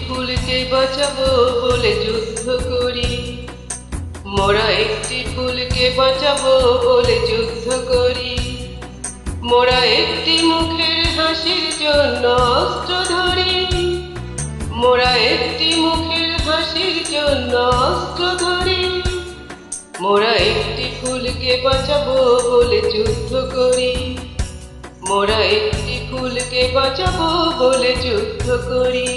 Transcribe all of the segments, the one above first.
ফুলকে বাঁচাবো বলে যুদ্ধ করি। মোরা একটি ফুলকে বাঁচাবো বলে যুদ্ধ করি। মোরা একটি মুখের হাসির জন্য অস্ত্র ধরি। মোরা একটি মুখের হাসির জন্য অস্ত্র ধরি। মোরা একটি ফুলকে বাঁচাবো বলে যুদ্ধ করি। মোরা একটি ফুলকে বাঁচাবো বলে যুদ্ধ করি।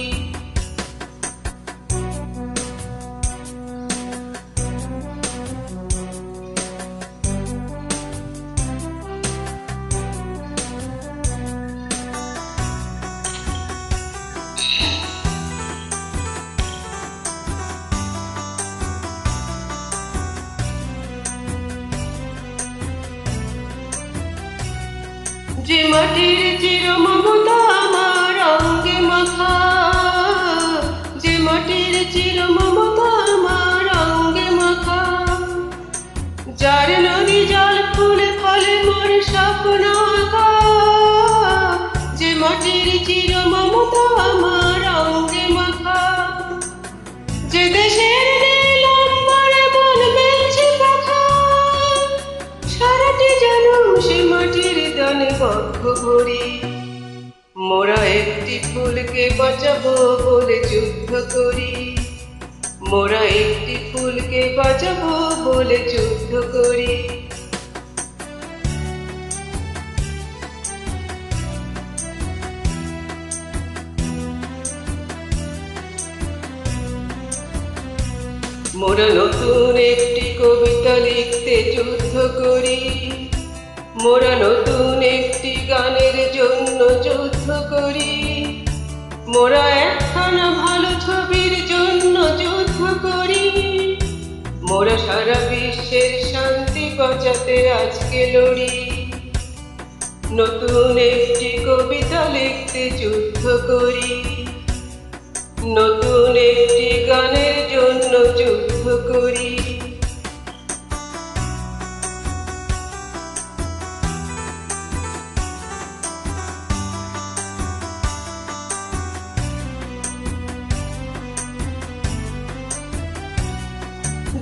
যে মাটির চির মমতা আমার অঙ্গে মাখা, যে মাটির চির মমতা আমার অঙ্গে মাখা, যার নদী জল ফুলে ফলে মোর স্বপ্ন আঁকা। যে মাটির চির মমতা আমার অঙ্গে মাখা, যে দেশের নীল অম্বরে বলবেছে পাখা, সারাটি জনম সে মাটির দানে বক্ষ ভরি। মোরা একটি ফুলকে বাঁচাবো বলে যুদ্ধ করি। মোরা একটি ফুলকে বাঁচাবো বলে যুদ্ধ করি। মোরা নতুন একটি কবিতা লিখতে যুদ্ধ করি। মোরা নতুন একটি গানের জন্য যুদ্ধ করি। মোরা একখানা ভালো ছবির জন্য যুদ্ধ করি। মোরা সারা বিশ্বের শান্তি বাঁচাতে আজকে লড়ি। নতুন একটি কবিতা লিখতে যুদ্ধ করি। নতুন একটি গানের জন্য যুদ্ধ করি।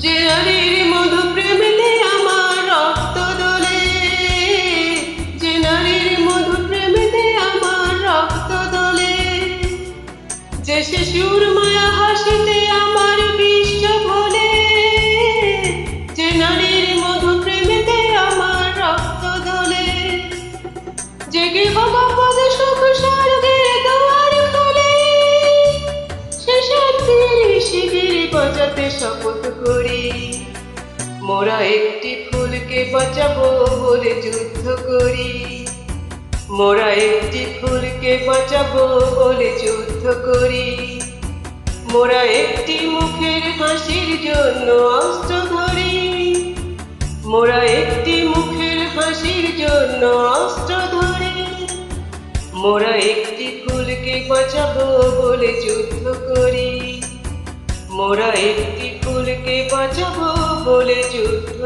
যে নারীর মধু প্রেমেতে আমার রক্ত দোলে, যে নারীর মধু প্রেমেতে আমার রক্ত দোলে, যে শিশুর মায়া হাসিতে আমার বিশ্ব ভোলে, যে নারীর মধু প্রেমেতে আমার রক্ত দোলে, যে গৃহপদ সুখ স্বর্গের দুয়ার খোলে, সে শান্তির শিবির বাঁচাতে শপথ করি। মোরা একটি ফুলকে বাঁচাবো বলে যুদ্ধ করি। মোরা একটি ফুলকে বাঁচাবো বলে যুদ্ধ করি। মোরা একটি মুখের হাসির জন্য অস্ত্র ধরি। মোরা একটি মুখের হাসির জন্য অস্ত্র ধরি। মোরা একটি ফুলকে বাঁচাবো বলে যুদ্ধ করি। মোরা একটি ফুলকে বাঁচাবো বলে যুদ্ধ